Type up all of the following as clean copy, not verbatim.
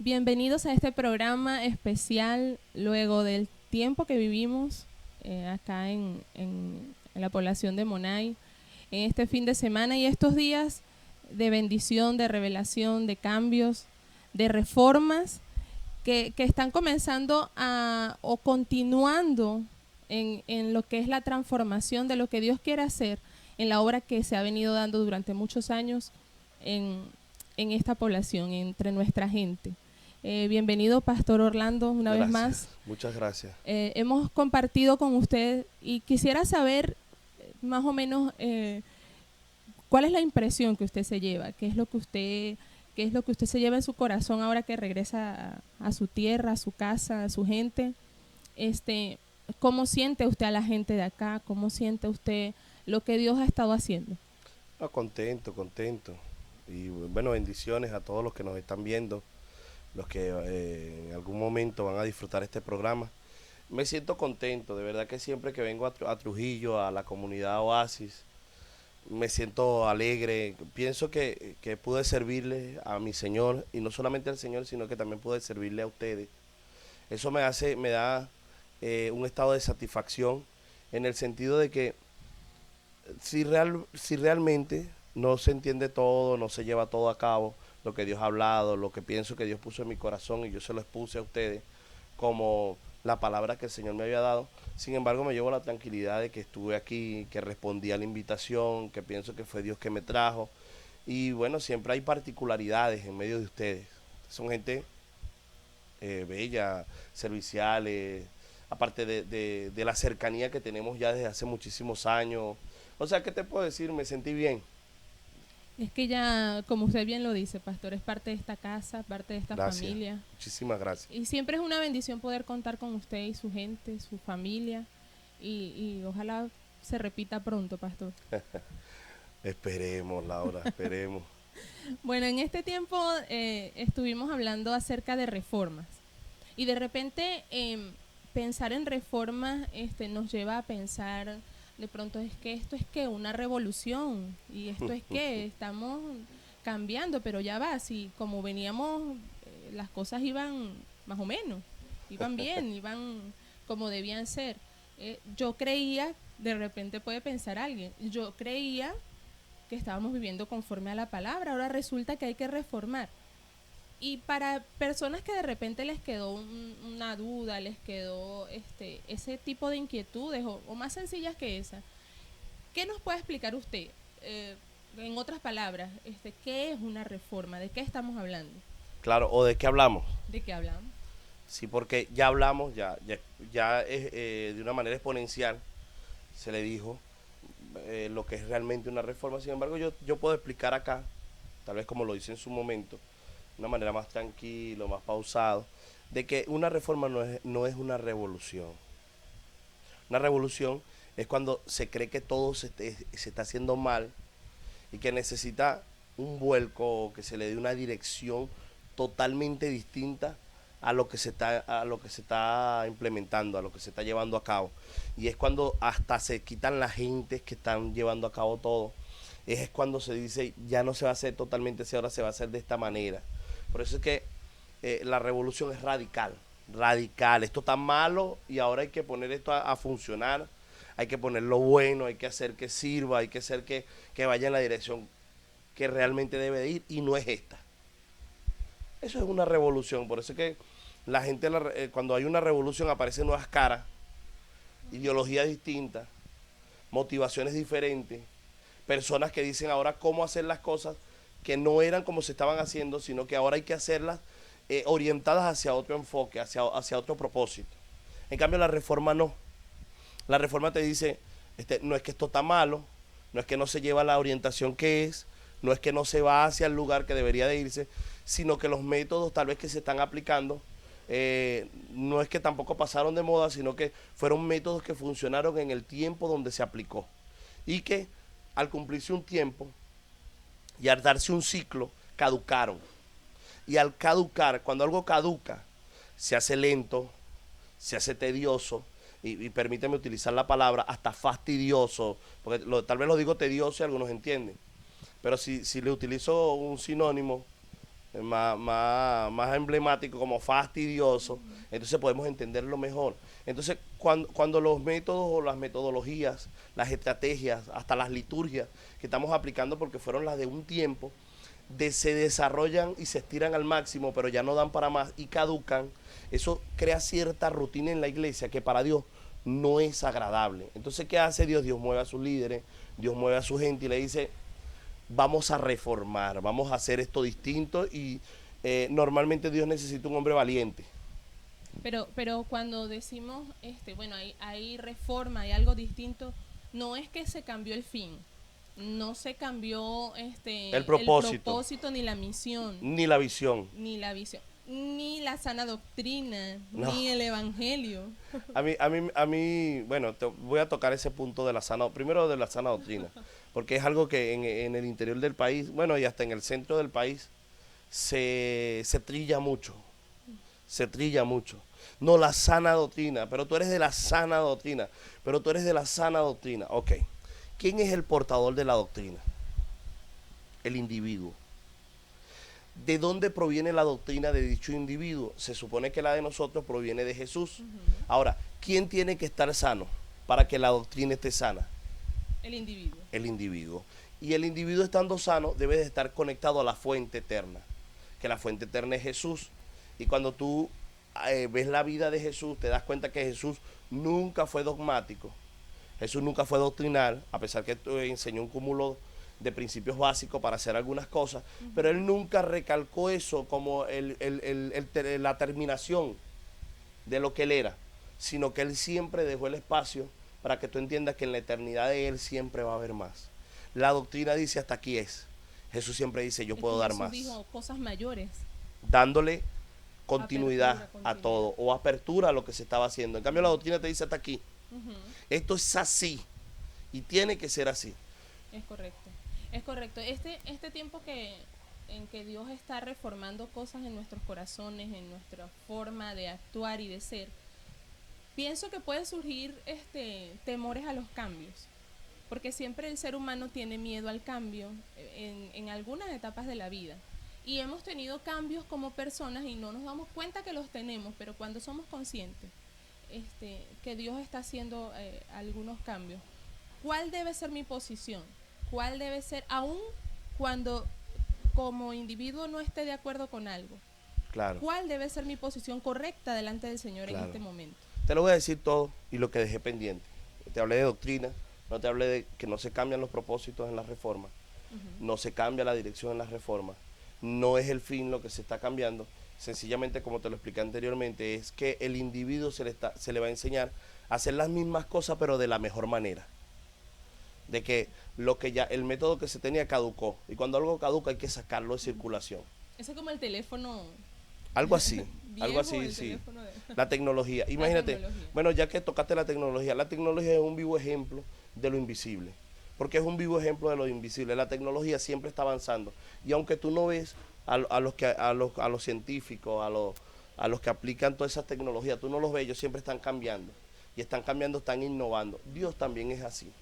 Bienvenidos a este programa especial luego del tiempo que vivimos acá en la población de Monay, en este fin de semana y estos días de bendición, de revelación, de cambios, de reformas que están comenzando o continuando en lo que es la transformación de lo que Dios quiere hacer en la obra que se ha venido dando durante muchos años en esta población, entre nuestra gente. Bienvenido, Pastor Orlando, una vez más. Muchas gracias. Hemos compartido con usted y quisiera saber más o menos cuál es la impresión que usted se lleva, qué es lo que usted se lleva en su corazón ahora que regresa a su tierra, a su casa, a su gente. ¿Cómo siente usted a la gente de acá? ¿Cómo siente usted lo que Dios ha estado haciendo? No, contento, contento. Y bueno, bendiciones a todos los que nos están viendo, los que en algún momento van a disfrutar este programa. Me siento contento, de verdad que siempre que vengo a Trujillo, a la comunidad Oasis, me siento alegre. Pienso que pude servirle a mi Señor, y no solamente al Señor, sino que también pude servirle a ustedes. Eso me da un estado de satisfacción en el sentido de que si realmente no se entiende todo, no se lleva todo a cabo, lo que Dios ha hablado, lo que pienso que Dios puso en mi corazón y yo se lo expuse a ustedes como la palabra que el Señor me había dado. Sin embargo, me llevo la tranquilidad de que estuve aquí, que respondí a la invitación, que pienso que fue Dios que me trajo. Y bueno, siempre hay particularidades en medio de ustedes. Son gente bella, serviciales, aparte de la cercanía que tenemos ya desde hace muchísimos años. O sea, ¿qué te puedo decir? Me sentí bien. Es que ya, como usted bien lo dice, pastor, es parte de esta casa, parte de esta Gracias. familia. Muchísimas gracias. Y siempre es una bendición poder contar con usted y su gente, su familia. Y ojalá se repita pronto, pastor. Esperemos, Laura, esperemos. Bueno, en este tiempo estuvimos hablando acerca de reformas. Y de repente pensar en reformas nos lleva a pensar, de pronto es que esto es que una revolución. Y esto es que estamos cambiando, pero ya va, si como veníamos, las cosas iban más o menos, iban bien, iban como debían ser. Yo creía, de repente puede pensar alguien, yo creía que estábamos viviendo conforme a la palabra, ahora resulta que hay que reformar. Y para personas que de repente les quedó una duda, les quedó ese tipo de inquietudes o más sencillas que esa, ¿qué nos puede explicar usted? En otras palabras, ¿qué es una reforma? ¿De qué estamos hablando? Claro, ¿o de qué hablamos? ¿De qué hablamos? Sí, porque ya hablamos, ya es, de una manera exponencial se le dijo lo que es realmente una reforma. Sin embargo, yo puedo explicar acá, tal vez como lo hice en su momento, de una manera más tranquila, más pausado, de que una reforma no es una revolución. Una revolución es cuando se cree que todo se está haciendo mal y que necesita un vuelco, que se le dé una dirección totalmente distinta a lo que se está implementando, a lo que se está llevando a cabo. Y es cuando hasta se quitan las gentes que están llevando a cabo todo. Es cuando se dice, ya no se va a hacer totalmente así, ahora se va a hacer de esta manera. Por eso es que la revolución es radical, radical. Esto está malo y ahora hay que poner esto a funcionar, hay que poner lo bueno, hay que hacer que sirva, hay que hacer que vaya en la dirección que realmente debe de ir y no es esta. Eso es una revolución, por eso es que la gente cuando hay una revolución aparecen nuevas caras, ideologías distintas, motivaciones diferentes, personas que dicen ahora cómo hacer las cosas que no eran como se estaban haciendo, sino que ahora hay que hacerlas orientadas hacia otro enfoque, hacia otro propósito. En cambio la reforma no. La reforma te dice, no es que esto está malo, no es que no se lleva la orientación que es, no es que no se va hacia el lugar que debería de irse, sino que los métodos tal vez que se están aplicando no es que tampoco pasaron de moda, sino que fueron métodos que funcionaron en el tiempo donde se aplicó. Y que al cumplirse un tiempo y al darse un ciclo, caducaron. Y al caducar, cuando algo caduca, se hace lento, se hace tedioso, y permíteme utilizar la palabra, hasta fastidioso, porque tal vez lo digo tedioso y algunos entienden, pero si le utilizo un sinónimo, más emblemático, como fastidioso, entonces podemos entenderlo mejor. Entonces, cuando los métodos o las metodologías, las estrategias, hasta las liturgias que estamos aplicando, porque fueron las de un tiempo, se desarrollan y se estiran al máximo, pero ya no dan para más y caducan, eso crea cierta rutina en la iglesia que para Dios no es agradable. Entonces, ¿qué hace Dios? Dios mueve a sus líderes, Dios mueve a su gente y le dice, vamos a reformar, vamos a hacer esto distinto y normalmente Dios necesita un hombre valiente. Pero cuando decimos, bueno, hay reforma, hay algo distinto, no es que se cambió el fin, no se cambió El propósito. propósito ni la misión, Ni la visión. ni la visión, ni la sana doctrina, No. ni el evangelio. Bueno, te voy a tocar ese punto de la primero de la sana doctrina, porque es algo que en el interior del país, bueno, y hasta en el centro del país, se trilla mucho. Se trilla mucho. No, la sana doctrina, pero tú eres de la sana doctrina, pero tú eres de la sana doctrina. Ok, ¿quién es el portador de la doctrina? El individuo. ¿De dónde proviene la doctrina de dicho individuo? Se supone que la de nosotros proviene de Jesús. Ahora, ¿quién tiene que estar sano para que la doctrina esté sana? El individuo. El individuo. Y el individuo estando sano debe de estar conectado a la fuente eterna, que la fuente eterna es Jesús. Y cuando tú ves la vida de Jesús, te das cuenta que Jesús nunca fue dogmático, Jesús nunca fue doctrinal, a pesar que enseñó un cúmulo de principios básicos para hacer algunas cosas, pero él nunca recalcó eso como la terminación de lo que él era, sino que él siempre dejó el espacio para que tú entiendas que en la eternidad de él siempre va a haber más. La doctrina dice hasta aquí es. Jesús siempre dice yo puedo dar más. Jesús dijo cosas mayores. Dándole continuidad Apertura. a todo o apertura a lo que se estaba haciendo. En cambio la doctrina te dice hasta aquí. Esto es así y tiene que ser así. Es correcto. Es correcto. Este tiempo en que Dios está reformando cosas en nuestros corazones, en nuestra forma de actuar y de ser, pienso que puede surgir temores a los cambios, porque siempre el ser humano tiene miedo al cambio en algunas etapas de la vida. Y hemos tenido cambios como personas y no nos damos cuenta que los tenemos, pero cuando somos conscientes que Dios está haciendo algunos cambios, ¿cuál debe ser mi posición? ¿Cuál debe ser, aún cuando como individuo no esté de acuerdo con algo? Claro. ¿Cuál debe ser mi posición correcta delante del Señor en este momento? Te lo voy a decir todo y lo que dejé pendiente. Te hablé de doctrina, no te hablé de que no se cambian los propósitos en las reformas, no se cambia la dirección en las reformas, no es el fin lo que se está cambiando, sencillamente como te lo expliqué anteriormente, es que el individuo se le va a enseñar a hacer las mismas cosas pero de la mejor manera. De que el método que se tenía caducó y cuando algo caduca hay que sacarlo de circulación. Eso es como el teléfono. Algo así, viejo, algo así, sí. La tecnología. Imagínate, bueno, ya que tocaste la tecnología es un vivo ejemplo de lo invisible. Porque es un vivo ejemplo de lo invisible. La tecnología siempre está avanzando. Y aunque tú no ves a los científicos, a los que aplican toda esa tecnología, tú no los ves, ellos siempre están cambiando. Y están cambiando, están innovando. Dios también es así.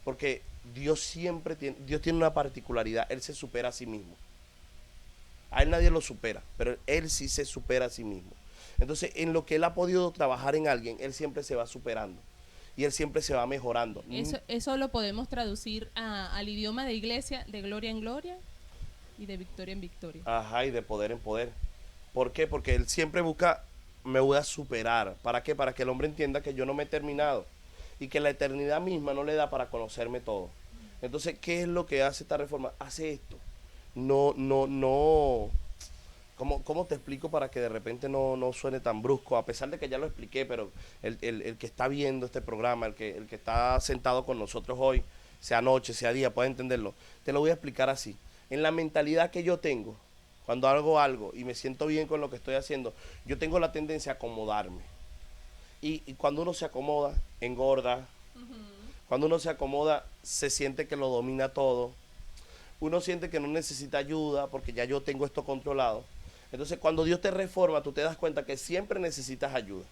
Porque Dios tiene una particularidad, Él se supera a sí mismo. A Él nadie lo supera, pero Él sí se supera a sí mismo. Entonces, en lo que Él ha podido trabajar en alguien, Él siempre se va superando. Y Él siempre se va mejorando. Eso lo podemos traducir al idioma de iglesia, de gloria en gloria y de victoria en victoria. Ajá, y de poder en poder. ¿Por qué? Porque Él siempre busca, me voy a superar. ¿Para qué? Para que el hombre entienda que yo no me he terminado. Y que la eternidad misma no le da para conocerme todo. Entonces, ¿qué es lo que hace esta reforma? Hace esto. No. ¿Cómo te explico para que de repente no suene tan brusco? A pesar de que ya lo expliqué, pero el que está viendo este programa, el que está sentado con nosotros hoy, sea noche, sea día, puede entenderlo. Te lo voy a explicar así. En la mentalidad que yo tengo, cuando hago algo y me siento bien con lo que estoy haciendo, yo tengo la tendencia a acomodarme. Y cuando uno se acomoda, engorda. Cuando uno se acomoda, se siente que lo domina todo. Uno siente que no necesita ayuda porque ya yo tengo esto controlado. Entonces, cuando Dios te reforma, tú te das cuenta que siempre necesitas ayuda.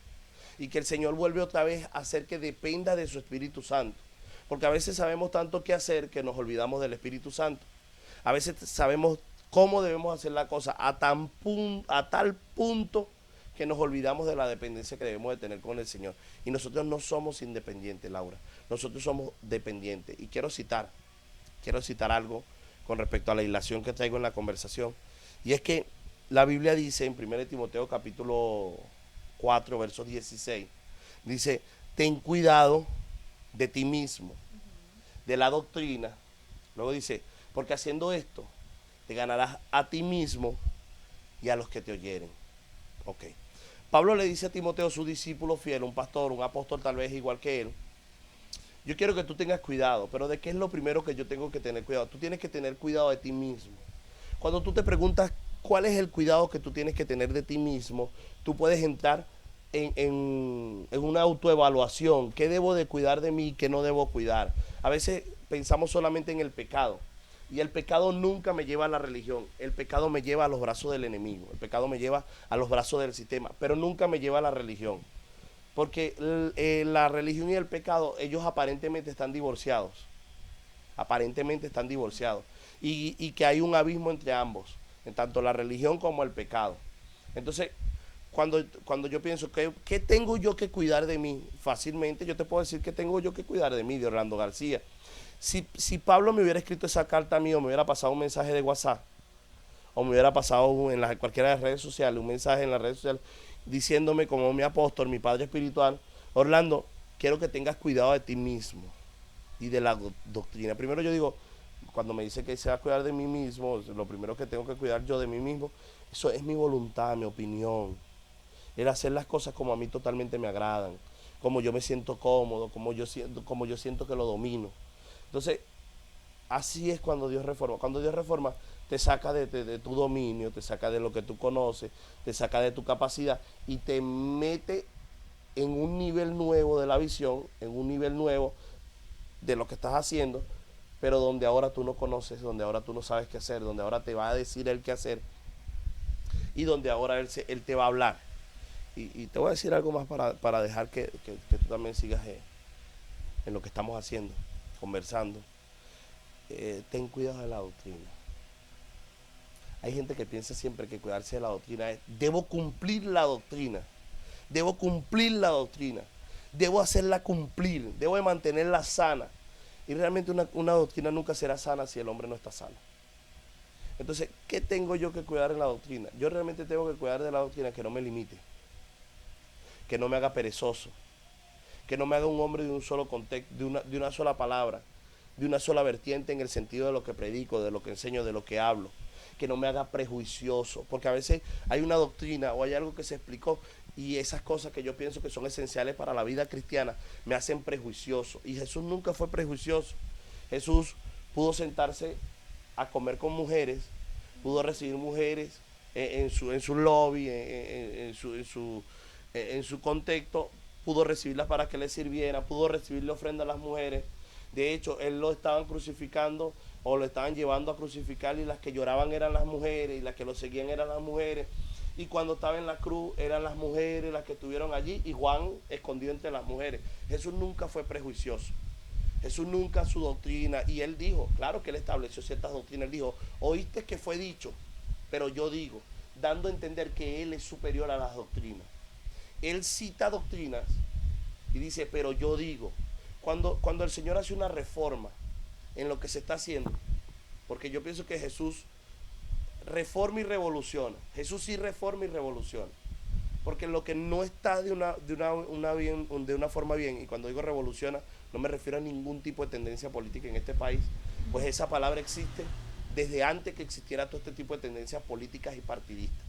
Y que el Señor vuelve otra vez a hacer que dependa de su Espíritu Santo. Porque a veces sabemos tanto qué hacer que nos olvidamos del Espíritu Santo. A veces sabemos cómo debemos hacer la cosa a tal punto que nos olvidamos de la dependencia que debemos de tener con el Señor. Y nosotros no somos independientes, Laura. Nosotros somos dependientes. Y quiero citar algo con respecto a la ilación que traigo en la conversación. Y es que la Biblia dice en 1 Timoteo capítulo 4, versos 16, dice, ten cuidado de ti mismo, de la doctrina. Luego dice, porque haciendo esto, te ganarás a ti mismo y a los que te oyeren. Ok. Pablo le dice a Timoteo, su discípulo fiel, un pastor, un apóstol tal vez igual que él, yo quiero que tú tengas cuidado, pero ¿de qué es lo primero que yo tengo que tener cuidado? Tú tienes que tener cuidado de ti mismo. Cuando tú te preguntas cuál es el cuidado que tú tienes que tener de ti mismo, tú puedes entrar en una autoevaluación. ¿Qué debo de cuidar de mí? ¿Qué no debo cuidar? A veces pensamos solamente en el pecado. Y el pecado nunca me lleva a la religión. El pecado me lleva a los brazos del enemigo. El pecado me lleva a los brazos del sistema. Pero nunca me lleva a la religión. Porque la religión y el pecado, ellos aparentemente están divorciados. Aparentemente están divorciados. Y que hay un abismo entre ambos. En tanto la religión como el pecado. Entonces, cuando yo pienso, ¿qué tengo yo que cuidar de mí? Fácilmente yo te puedo decir que tengo yo que cuidar de mí, de Orlando García. Si Pablo me hubiera escrito esa carta a mí o me hubiera pasado un mensaje de WhatsApp o me hubiera pasado en cualquiera de las redes sociales, un mensaje en las redes sociales diciéndome como mi apóstol, mi padre espiritual, Orlando, quiero que tengas cuidado de ti mismo y de la doctrina. Primero yo digo, cuando me dice que se va a cuidar de mí mismo, lo primero que tengo que cuidar yo de mí mismo, eso es mi voluntad, mi opinión. El hacer las cosas como a mí totalmente me agradan, como yo me siento cómodo, como yo siento que lo domino. Entonces, así es cuando Dios reforma. Cuando Dios reforma, te saca de tu dominio, te saca de lo que tú conoces, te saca de tu capacidad y te mete en un nivel nuevo de la visión, en un nivel nuevo de lo que estás haciendo, pero donde ahora tú no conoces, donde ahora tú no sabes qué hacer, donde ahora te va a decir Él qué hacer y donde ahora Él te va a hablar. Y te voy a decir algo más para dejar que tú también sigas en lo que estamos haciendo, conversando. Ten cuidado de la doctrina. Hay gente que piensa siempre que cuidarse de la doctrina es, debo cumplir la doctrina, debo hacerla cumplir, debo de mantenerla sana. Y realmente una doctrina nunca será sana si el hombre no está sano. Entonces, ¿qué tengo yo que cuidar en la doctrina? Yo realmente tengo que cuidar de la doctrina que no me limite, que no me haga perezoso, que no me haga un hombre de un solo contexto, de una sola palabra, de una sola vertiente en el sentido de lo que predico, de lo que enseño, de lo que hablo, que no me haga prejuicioso, porque a veces hay una doctrina o hay algo que se explicó y esas cosas que yo pienso que son esenciales para la vida cristiana me hacen prejuicioso. Y Jesús nunca fue prejuicioso. Jesús pudo sentarse a comer con mujeres, pudo recibir mujeres en su lobby, en su contexto, pudo recibirlas para que le sirvieran, pudo recibirle ofrenda a las mujeres. De hecho, él lo estaban crucificando o lo estaban llevando a crucificar y las que lloraban eran las mujeres y las que lo seguían eran las mujeres. Y cuando estaba en la cruz eran las mujeres las que estuvieron allí y Juan escondido entre las mujeres. Jesús nunca fue prejuicioso. Jesús nunca su doctrina, y él dijo, claro que él estableció ciertas doctrinas, él dijo, oíste que fue dicho, pero yo digo, dando a entender que él es superior a las doctrinas. Él cita doctrinas y dice, pero yo digo, cuando el Señor hace una reforma en lo que se está haciendo, porque yo pienso que Jesús reforma y revoluciona. Jesús sí reforma y revoluciona. Porque lo que no está de una forma bien, y cuando digo revoluciona, no me refiero a ningún tipo de tendencia política en este país, pues esa palabra existe desde antes que existiera todo este tipo de tendencias políticas y partidistas.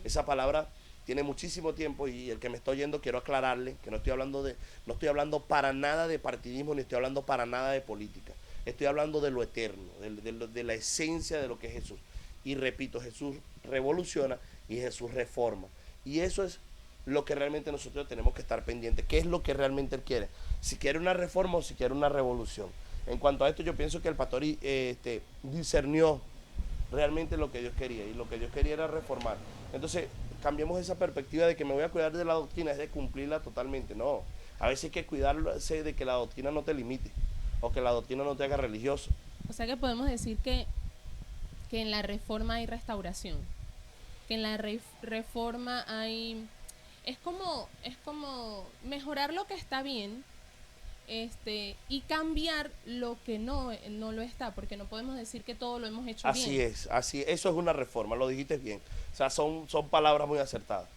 Esa palabra tiene muchísimo tiempo y el que me está oyendo quiero aclararle que no estoy hablando para nada de partidismo ni estoy hablando para nada de política. Estoy hablando de lo eterno, de la esencia de lo que es Jesús. Y repito, Jesús revoluciona y Jesús reforma. Y eso es lo que realmente nosotros tenemos que estar pendientes. ¿Qué es lo que realmente Él quiere? Si quiere una reforma o si quiere una revolución. En cuanto a esto, yo pienso que el pastor discernió realmente lo que Dios quería. Y lo que Dios quería era reformar. Entonces, cambiemos esa perspectiva de que me voy a cuidar de la doctrina, es de cumplirla totalmente. No, a veces hay que cuidarse de que la doctrina no te limite o que la doctrina no te haga religioso. O sea que podemos decir que que en la reforma hay restauración, que en la reforma hay... es como mejorar lo que está bien, y cambiar lo que no lo está, porque no podemos decir que todo lo hemos hecho Así bien. es, así, eso es una reforma, lo dijiste bien. O sea, son palabras muy acertadas.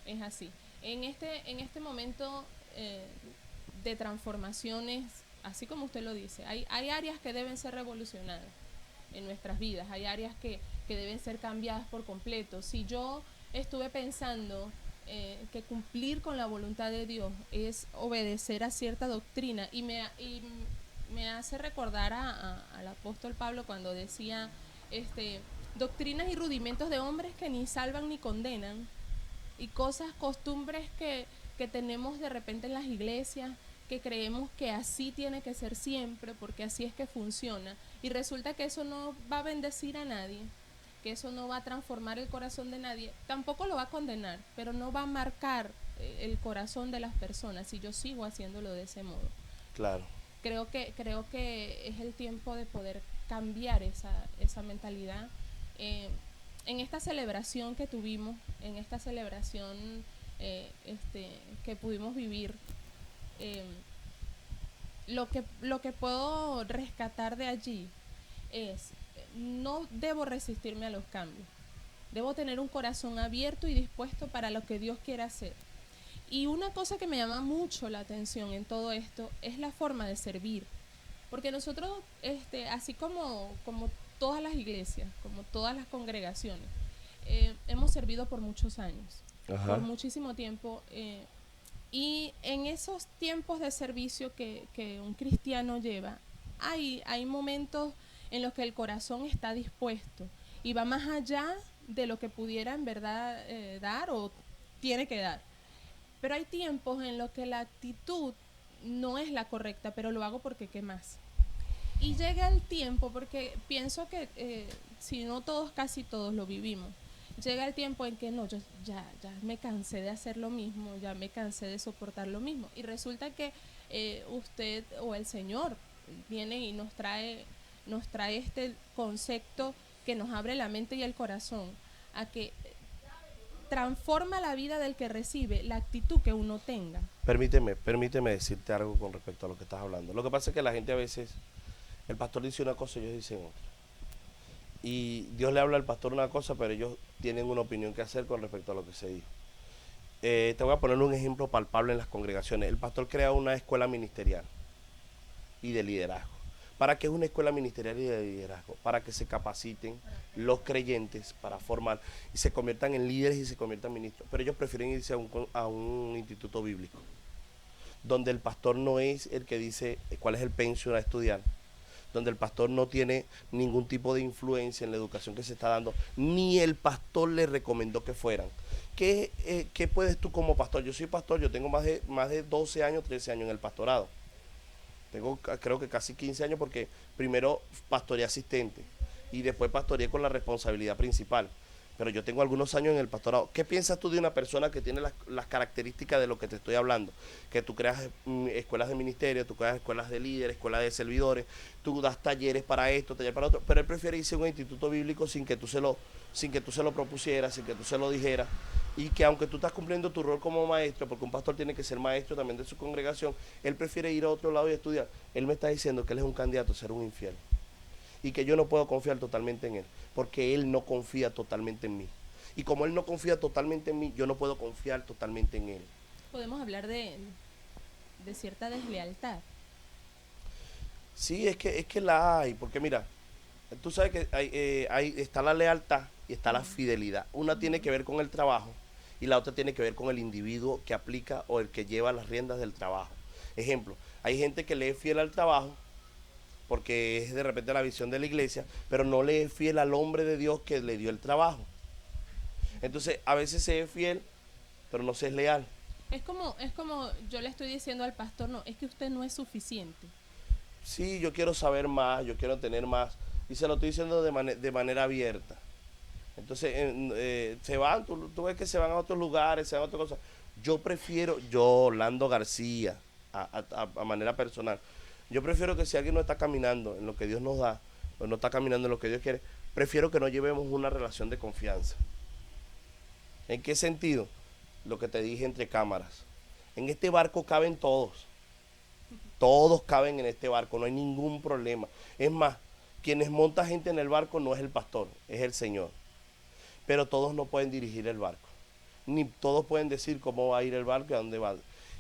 Es así. En este momento de transformaciones, así como usted lo dice, hay áreas que deben ser revolucionadas en nuestras vidas, hay áreas que deben ser cambiadas por completo. Si yo estuve pensando que cumplir con la voluntad de Dios es obedecer a cierta doctrina, y me hace recordar al apóstol Pablo cuando decía, doctrinas y rudimentos de hombres que ni salvan ni condenan, y cosas, costumbres que tenemos de repente en las iglesias, que creemos que así tiene que ser siempre, porque así es que funciona, y resulta que eso no va a bendecir a nadie, que eso no va a transformar el corazón de nadie, tampoco lo va a condenar, pero no va a marcar el corazón de las personas si yo sigo haciéndolo de ese modo. Claro. Creo que es el tiempo de poder cambiar esa mentalidad. Eh, en esta celebración que tuvimos, en esta celebración que pudimos vivir, eh, lo que puedo rescatar de allí es, no debo resistirme a los cambios, debo tener un corazón abierto y dispuesto para lo que Dios quiere hacer. Y una cosa que me llama mucho la atención en todo esto es la forma de servir, porque nosotros, así como todas las iglesias, como todas las congregaciones, hemos servido por muchos años, por Ajá. muchísimo tiempo, y en esos tiempos de servicio que un cristiano lleva, hay momentos en los que el corazón está dispuesto y va más allá de lo que pudiera en verdad dar o tiene que dar. Pero hay tiempos en los que la actitud no es la correcta, pero lo hago porque qué más. Y llega el tiempo, porque pienso que si no todos, casi todos lo vivimos. Llega el tiempo en que no, yo ya me cansé de hacer lo mismo, ya me cansé de soportar lo mismo. Y resulta que usted o el Señor viene y nos trae este concepto que nos abre la mente y el corazón a que transforma la vida del que recibe la actitud que uno tenga. Permíteme decirte algo con respecto a lo que estás hablando. Lo que pasa es que la gente a veces, el pastor dice una cosa y ellos dicen otra. Y Dios le habla al pastor una cosa, pero ellos tienen una opinión que hacer con respecto a lo que se dijo. Te voy a poner un ejemplo palpable en las congregaciones. El pastor crea una escuela ministerial y de liderazgo. ¿Para qué es una escuela ministerial y de liderazgo? Para que se capaciten los creyentes para formar y se conviertan en líderes y se conviertan en ministros. Pero ellos prefieren irse a un instituto bíblico, donde el pastor no es el que dice cuál es el pensum a estudiar, donde el pastor no tiene ningún tipo de influencia en la educación que se está dando, ni el pastor le recomendó que fueran. ¿Qué puedes tú como pastor? Yo soy pastor, yo tengo más de 12 años, 13 años en el pastorado. Tengo creo que casi 15 años porque primero pastoreé asistente y después pastoreé con la responsabilidad principal. Pero yo tengo algunos años en el pastorado. ¿Qué piensas tú de una persona que tiene las características de lo que te estoy hablando? Que tú creas escuelas de ministerio, tú creas escuelas de líderes, escuelas de servidores, tú das talleres para esto, talleres para otro, pero él prefiere irse a un instituto bíblico sin que tú se lo propusieras, sin que tú se lo dijeras, y que aunque tú estás cumpliendo tu rol como maestro, porque un pastor tiene que ser maestro también de su congregación, él prefiere ir a otro lado y estudiar. Él me está diciendo que él es un candidato a ser un infiel y que yo no puedo confiar totalmente en él, porque él no confía totalmente en mí. Y como él no confía totalmente en mí, yo no puedo confiar totalmente en él. Podemos hablar de cierta deslealtad. Sí, es que la hay, porque mira, tú sabes que está la lealtad y está la fidelidad. Una tiene que ver con el trabajo y la otra tiene que ver con el individuo que aplica o el que lleva las riendas del trabajo. Ejemplo, hay gente que le es fiel al trabajo porque es de repente la visión de la iglesia, pero no le es fiel al hombre de Dios que le dio el trabajo. Entonces, a veces se es fiel, pero no se es leal. Es como yo le estoy diciendo al pastor, no, es que usted no es suficiente. Sí, yo quiero saber más, yo quiero tener más, y se lo estoy diciendo de manera abierta. Entonces, se van, tú ves que se van a otros lugares, se van a otras cosas. Yo, Orlando García, a manera personal, yo prefiero que si alguien no está caminando en lo que Dios nos da, o no está caminando en lo que Dios quiere, prefiero que no llevemos una relación de confianza. ¿En qué sentido? Lo que te dije entre cámaras. En este barco caben todos. Todos caben en este barco, no hay ningún problema. Es más, quienes monta gente en el barco no es el pastor, es el Señor. Pero todos no pueden dirigir el barco. Ni todos pueden decir cómo va a ir el barco y a dónde va.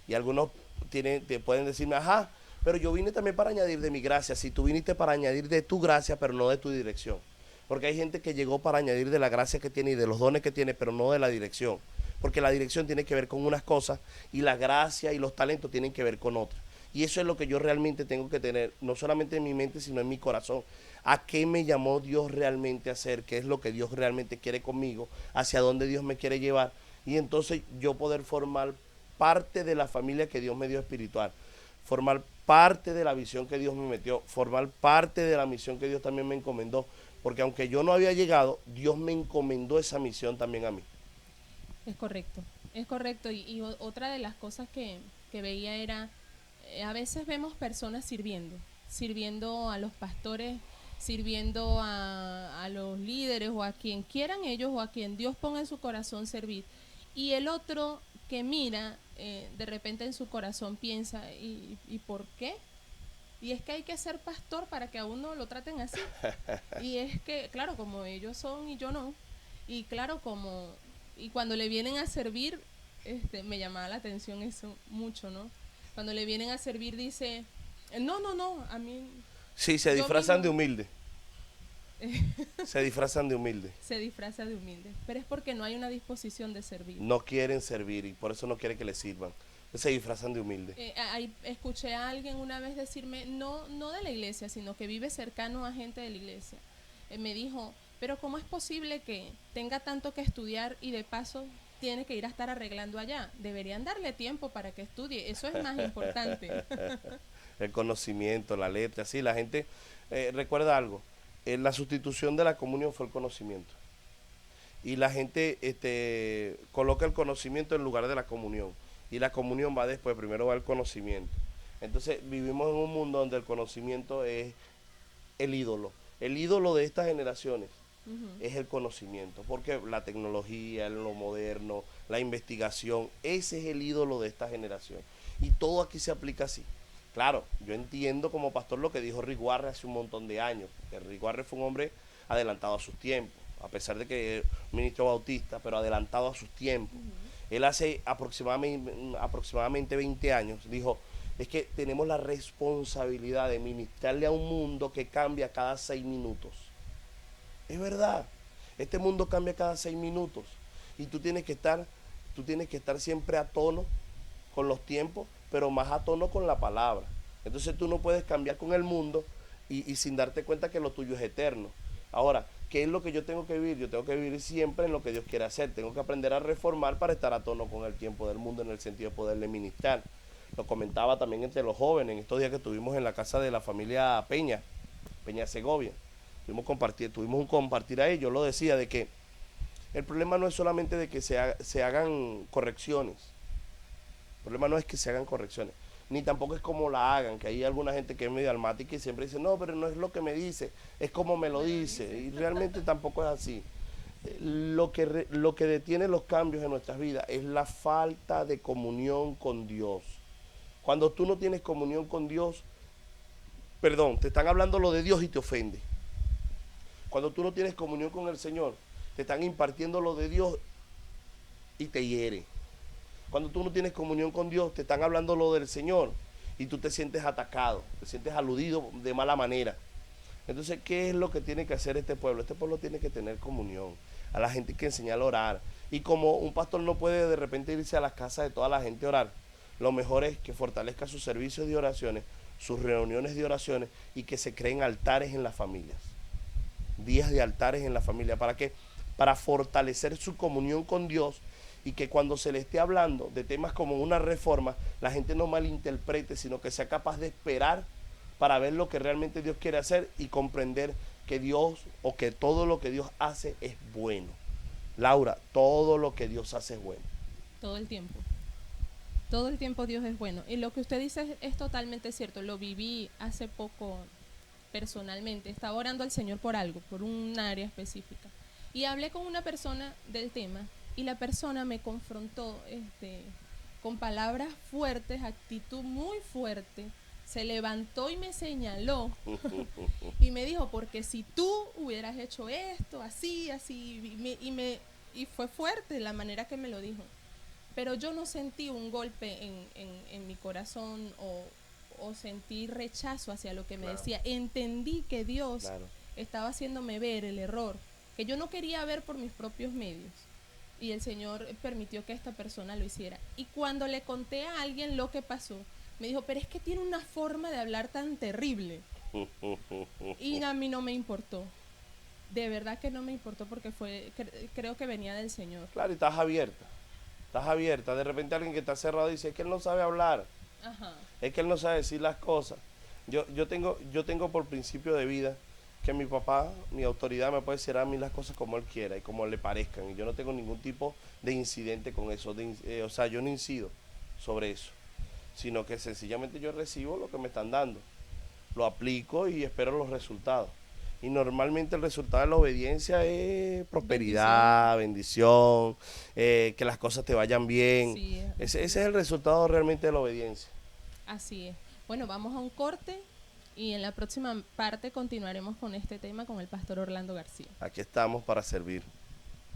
Y algunos te pueden decirme, ajá, pero yo vine también para añadir de mi gracia. Si tú viniste para añadir de tu gracia, pero no de tu dirección. Porque hay gente que llegó para añadir de la gracia que tiene y de los dones que tiene, pero no de la dirección. Porque la dirección tiene que ver con unas cosas y la gracia y los talentos tienen que ver con otras. Y eso es lo que yo realmente tengo que tener, no solamente en mi mente, sino en mi corazón. ¿A qué me llamó Dios realmente a hacer? ¿Qué es lo que Dios realmente quiere conmigo? ¿Hacia dónde Dios me quiere llevar? Y entonces yo poder formar parte de la familia que Dios me dio espiritual. Formar parte de la visión que Dios me metió. Formar parte de la misión que Dios también me encomendó. Porque aunque yo no había llegado, Dios me encomendó esa misión también a mí. Es correcto, es correcto. Y otra de las cosas que veía era, a veces vemos personas sirviendo a los pastores, sirviendo a los líderes o a quien quieran ellos o a quien Dios ponga en su corazón servir. Y el otro que mira, de repente en su corazón piensa, ¿y por qué? Y es que hay que ser pastor para que a uno lo traten así. Y es que, claro, como ellos son y yo no, y claro, y cuando le vienen a servir, me llamaba la atención eso mucho, ¿no? Cuando le vienen a servir dice, no, a mí... Sí, se disfrazan de humilde. Se disfrazan de humilde. Se disfraza de humilde, pero es porque no hay una disposición de servir. No quieren servir y por eso no quieren que les sirvan. Se disfrazan de humilde. Escuché a alguien una vez decirme, no de la iglesia, sino que vive cercano a gente de la iglesia. Me dijo, pero ¿cómo es posible que tenga tanto que estudiar y de paso tiene que ir a estar arreglando allá? Deberían darle tiempo para que estudie, eso es más importante. El conocimiento, la letra, sí, la gente recuerda algo, la sustitución de la comunión fue el conocimiento. Y la gente coloca el conocimiento en lugar de la comunión. Y la comunión va después, primero va el conocimiento. Entonces vivimos en un mundo donde el conocimiento es el ídolo. El ídolo de estas generaciones es el conocimiento, porque la tecnología, lo moderno, la investigación, ese es el ídolo de esta generación. Y todo aquí se aplica así. Claro, yo entiendo como pastor lo que dijo Rick Warren hace un montón de años, que Rick Warren fue un hombre adelantado a sus tiempos, a pesar de que es un ministro bautista, pero adelantado a sus tiempos. Él hace aproximadamente 20 años dijo, es que tenemos la responsabilidad de ministrarle a un mundo que cambia cada 6 minutos. Es verdad, este mundo cambia cada 6 minutos y tú tienes que estar siempre a tono con los tiempos, pero más a tono con la palabra. Entonces tú no puedes cambiar con el mundo y sin darte cuenta que lo tuyo es eterno. Ahora, ¿qué es lo que yo tengo que vivir? Yo tengo que vivir siempre en lo que Dios quiere hacer. Tengo que aprender a reformar para estar a tono con el tiempo del mundo en el sentido de poderle ministrar. Lo comentaba también entre los jóvenes en estos días que estuvimos en la casa de la familia Peña Segovia. Tuvimos un compartir ahí. Yo lo decía de que el problema no es solamente de que se hagan correcciones. El problema no es que se hagan correcciones, ni tampoco es como la hagan, que hay alguna gente que es medio almática y siempre dice, no, pero no es lo que me dice, es como me lo dice, y realmente tampoco es así. Lo que detiene los cambios en nuestras vidas es la falta de comunión con Dios. Cuando tú no tienes comunión con Dios, te están hablando lo de Dios y te ofende. Cuando tú no tienes comunión con el Señor, te están impartiendo lo de Dios y te hiere. Cuando tú no tienes comunión con Dios, te están hablando lo del Señor y tú te sientes atacado, te sientes aludido de mala manera. Entonces, ¿qué es lo que tiene que hacer este pueblo? Este pueblo tiene que tener comunión. A la gente hay que enseñar a orar. Y como un pastor no puede de repente irse a las casas de toda la gente a orar, lo mejor es que fortalezca sus servicios de oraciones, sus reuniones de oraciones y que se creen altares en las familias. Días de altares en la familia. ¿Para qué? Para fortalecer su comunión con Dios y que cuando se le esté hablando de temas como una reforma, la gente no malinterprete, sino que sea capaz de esperar para ver lo que realmente Dios quiere hacer y comprender que Dios o que todo lo que Dios hace es bueno. Laura, todo lo que Dios hace es bueno. Todo el tiempo. Todo el tiempo Dios es bueno. Y lo que usted dice es totalmente cierto. Lo viví hace poco personalmente, estaba orando al Señor por algo, por un área específica. Y hablé con una persona del tema y la persona me confrontó con palabras fuertes, actitud muy fuerte. Se levantó y me señaló y me dijo, porque si tú hubieras hecho esto, así, así, y fue fuerte la manera que me lo dijo. Pero yo no sentí un golpe en mi corazón o sentí rechazo hacia lo que me decía. Entendí que Dios estaba haciéndome ver el error, que yo no quería ver por mis propios medios. Y el Señor permitió que esta persona lo hiciera. Y cuando le conté a alguien lo que pasó, me dijo, pero es que tiene una forma de hablar tan terrible. Y a mí no me importó. De verdad que no me importó porque creo que venía del Señor. Claro, y estás abierta. Estás abierta. De repente alguien que está cerrado dice, es que él no sabe hablar. Ajá. Es que él no sabe decir las cosas. Yo tengo por principio de vida que mi papá, mi autoridad, me puede decir a mí las cosas como él quiera y como le parezcan. Y yo no tengo ningún tipo de incidente con eso. O sea, yo no incido sobre eso, sino que sencillamente yo recibo lo que me están dando, lo aplico y espero los resultados. Y normalmente el resultado de la obediencia es prosperidad, bendición, que las cosas te vayan bien. Sí, Ese es el resultado realmente de la obediencia. así es. Bueno, vamos a un corte y en la próxima parte continuaremos con este tema con el pastor Orlando García. Aquí estamos para servir.